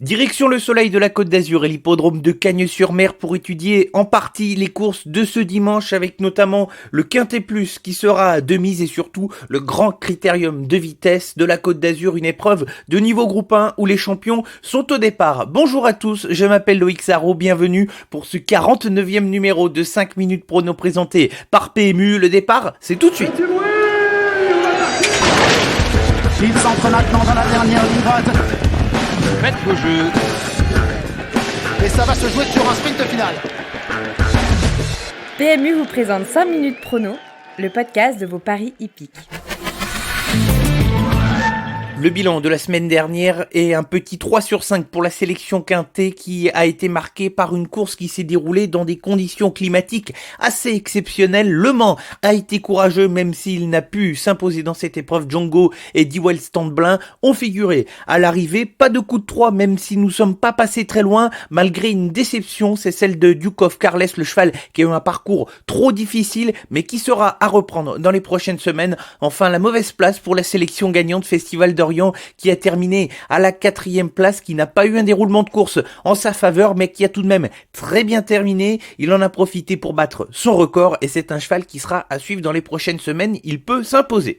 Direction le Soleil de la Côte d'Azur et l'hippodrome de Cagnes-sur-Mer pour étudier en partie les courses de ce dimanche avec notamment le Quintet Plus qui sera de mise et surtout le grand critérium de vitesse de la Côte d'Azur, une épreuve de niveau groupe 1 où les champions sont au départ. Bonjour à tous, je m'appelle Loïc Sarro, bienvenue pour ce 49e numéro de 5 minutes prono présenté par PMU. Le départ, c'est tout de suite. Il s'entre maintenant dans la dernière ligne droite. Faites vos jeux. Et ça va se jouer sur un sprint final. PMU vous présente 5 minutes prono, le podcast de vos paris hippiques. Le bilan de la semaine dernière est un petit 3 sur 5 pour la sélection Quintet qui a été marquée par une course qui s'est déroulée dans des conditions climatiques assez exceptionnelles. Le Mans a été courageux même s'il n'a pu s'imposer dans cette épreuve. Django et Dewell Standblin ont figuré à l'arrivée. Pas de coup de 3 même si nous sommes pas passés très loin malgré une déception, c'est celle de Duke of Carles, le cheval qui a eu un parcours trop difficile mais qui sera à reprendre dans les prochaines semaines. Enfin, la mauvaise place pour la sélection gagnante Festival d'Orient qui a terminé à la 4e place, qui n'a pas eu un déroulement de course en sa faveur, mais qui a tout de même très bien terminé. Il en a profité pour battre son record et c'est un cheval qui sera à suivre dans les prochaines semaines. Il peut s'imposer.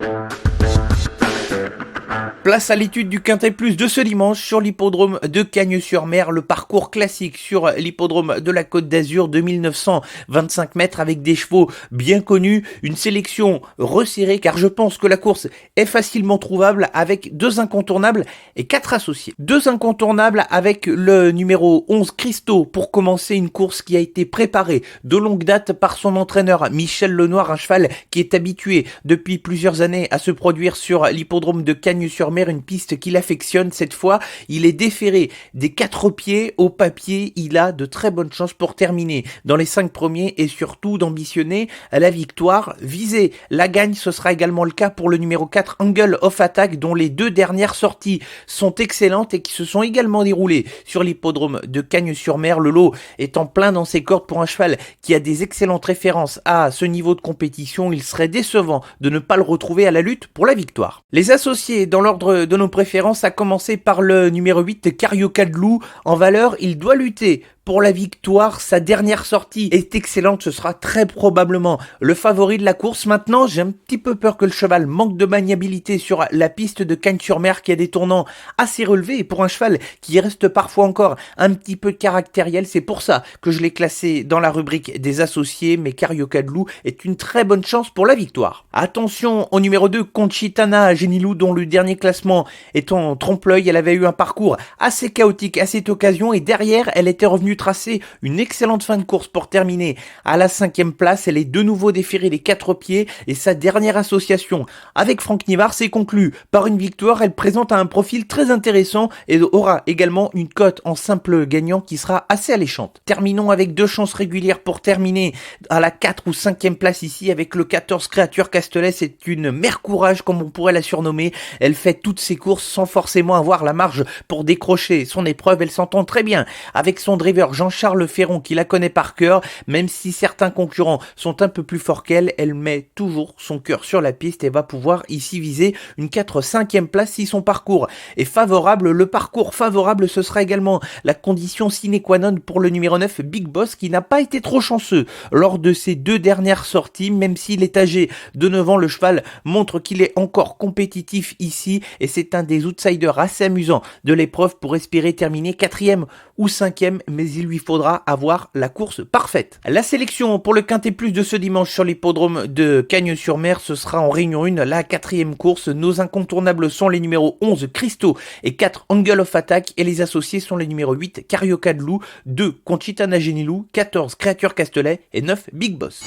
Place à l'étude du Quintet Plus de ce dimanche sur l'hippodrome de Cagnes-sur-Mer, le parcours classique sur l'hippodrome de la Côte d'Azur, 2925 mètres avec des chevaux bien connus, une sélection resserrée car je pense que la course est facilement trouvable avec 2 incontournables et 4 associés. 2 incontournables avec le numéro 11 Christo pour commencer une course qui a été préparée de longue date par son entraîneur Michel Lenoir, un cheval qui est habitué depuis plusieurs années à se produire sur l'hippodrome de Cagnes-sur-Mer, une piste qu'il affectionne. Cette fois, il est déféré des 4 pieds au papier. Il a de très bonnes chances pour terminer dans les 5 premiers et surtout d'ambitionner la victoire. Viser la gagne, ce sera également le cas pour le numéro 4 Angle of Attack, dont les 2 dernières sorties sont excellentes et qui se sont également déroulées sur l'hippodrome de Cagnes-sur-Mer. Le lot est en plein dans ses cordes pour un cheval qui a des excellentes références à ce niveau de compétition. Il serait décevant de ne pas le retrouver à la lutte pour la victoire. Les associés dans l'ordre de nos préférences, à commencer par le numéro 8 Carioca de Loup. En valeur, il doit lutter pour la victoire. Sa dernière sortie est excellente, ce sera très probablement le favori de la course. Maintenant, j'ai un petit peu peur que le cheval manque de maniabilité sur la piste de Cagnes-sur-Mer qui a des tournants assez relevés et pour un cheval qui reste parfois encore un petit peu caractériel, c'est pour ça que je l'ai classé dans la rubrique des associés, mais Carioca de Loup est une très bonne chance pour la victoire. Attention au numéro 2 Conchitana Genilou, dont le dernier classement est en trompe-l'œil. Elle avait eu un parcours assez chaotique à cette occasion et derrière elle était revenue tracer une excellente fin de course pour terminer à la 5e place. Elle est de nouveau déférée des 4 pieds et sa dernière association avec Franck Nivard s'est conclue par une victoire. Elle présente un profil très intéressant et aura également une cote en simple gagnant qui sera assez alléchante. Terminons avec 2 chances régulières pour terminer à la 4 ou 5e place ici avec le 14 Créature Castelet. C'est une mère courage comme on pourrait la surnommer. Elle fait toutes ses courses sans forcément avoir la marge pour décrocher son épreuve. Elle s'entend très bien avec son driver Jean-Charles Ferron qui la connaît par cœur. Même si certains concurrents sont un peu plus forts qu'elle, elle met toujours son cœur sur la piste et va pouvoir ici viser une 4-5e place si son parcours est favorable. Le parcours favorable, ce sera également la condition sine qua non pour le numéro 9 Big Boss qui n'a pas été trop chanceux lors de ses 2 dernières sorties. Même s'il est âgé de 9 ans, le cheval montre qu'il est encore compétitif ici et c'est un des outsiders assez amusants de l'épreuve pour espérer terminer 4e ou 5e, mais il lui faudra avoir la course parfaite. La sélection pour le Quintet Plus de ce dimanche sur l'hippodrome de Cagnes-sur-Mer, ce sera en réunion 1, la 4e course. Nos incontournables sont les numéros 11 Christo et 4 Angle of Attack et les associés sont les numéros 8 Carioca de Loup, 2 Conchitana Genilou, 14 Créature Castelet et 9 Big Boss.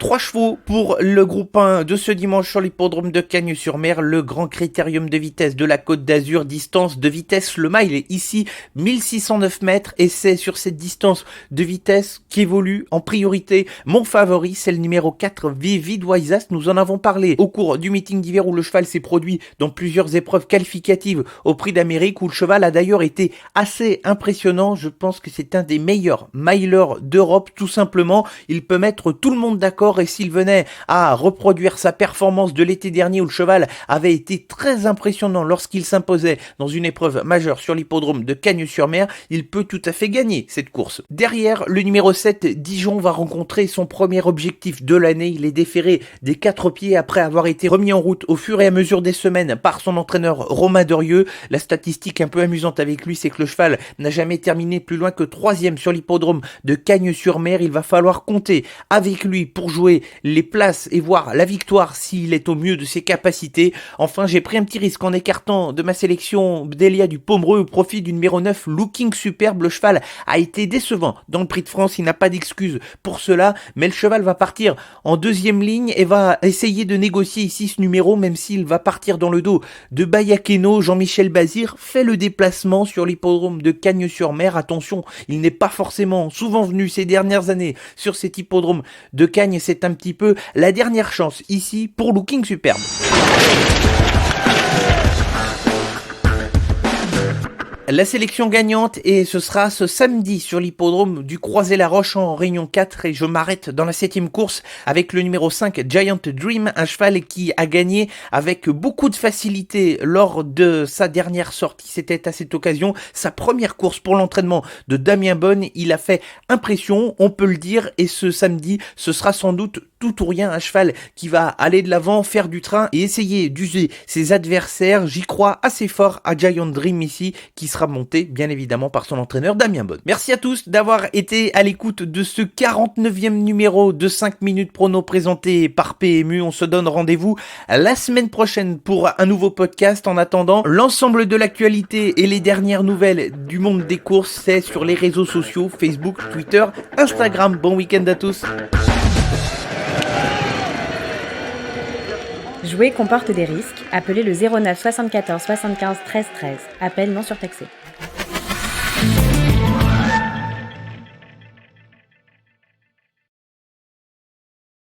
3 chevaux pour le groupe 1 de ce dimanche sur l'hippodrome de Cagnes-sur-Mer, le grand critérium de vitesse de la Côte d'Azur, distance de vitesse le mile est ici 1609 mètres et c'est sur cette distance de vitesse qu'évolue en priorité mon favori, c'est le numéro 4 Vivid Waisas. Nous en avons parlé au cours du meeting d'hiver où le cheval s'est produit dans plusieurs épreuves qualificatives au Prix d'Amérique où le cheval a d'ailleurs été assez impressionnant. Je pense que c'est un des meilleurs milers d'Europe, tout simplement. Il peut mettre tout le monde d'accord et s'il venait à reproduire sa performance de l'été dernier où le cheval avait été très impressionnant lorsqu'il s'imposait dans une épreuve majeure sur l'hippodrome de Cagnes-sur-Mer, il peut tout à fait gagner cette course. Derrière, le numéro 7, Dijon, va rencontrer son premier objectif de l'année. Il est déféré des 4 pieds après avoir été remis en route au fur et à mesure des semaines par son entraîneur Romain Dorieux. La statistique un peu amusante avec lui, c'est que le cheval n'a jamais terminé plus loin que 3e sur l'hippodrome de Cagnes-sur-Mer. Il va falloir compter avec lui pour jouer les places et voir la victoire s'il est au mieux de ses capacités. Enfin, j'ai pris un petit risque en écartant de ma sélection Delia du Pomereux au profit du numéro 9, Looking Superbe. Le cheval a été décevant dans le Prix de France, il n'a pas d'excuse pour cela, mais le cheval va partir en 2e ligne et va essayer de négocier ici ce numéro, même s'il va partir dans le dos de Bayakeno. Jean-Michel Bazir fait le déplacement sur l'hippodrome de Cagnes-sur-Mer. Attention, il n'est pas forcément souvent venu ces dernières années sur cet hippodrome de Cagnes. C'est un petit peu la dernière chance ici pour Looking Superbe. La sélection gagnante, et ce sera ce samedi sur l'hippodrome du Croisé-la-Roche en Réunion 4, et je m'arrête dans la 7e course avec le numéro 5, Giant Dream, un cheval qui a gagné avec beaucoup de facilité lors de sa dernière sortie. C'était à cette occasion sa première course pour l'entraînement de Damien Bonne. Il a fait impression, on peut le dire, et ce samedi, ce sera sans doute tout ou rien, un cheval qui va aller de l'avant, faire du train et essayer d'user ses adversaires. J'y crois assez fort à Giant Dream ici, qui sera monté bien évidemment par son entraîneur Damien Bonne. Merci à tous d'avoir été à l'écoute de ce 49e numéro de 5 minutes prono présenté par PMU. On se donne rendez-vous la semaine prochaine pour un nouveau podcast. En attendant, l'ensemble de l'actualité et les dernières nouvelles du monde des courses, c'est sur les réseaux sociaux, Facebook, Twitter, Instagram. Bon week-end à tous. Jouer comporte des risques. Appelez le 09 74 75 13 13. Appel non surtaxé.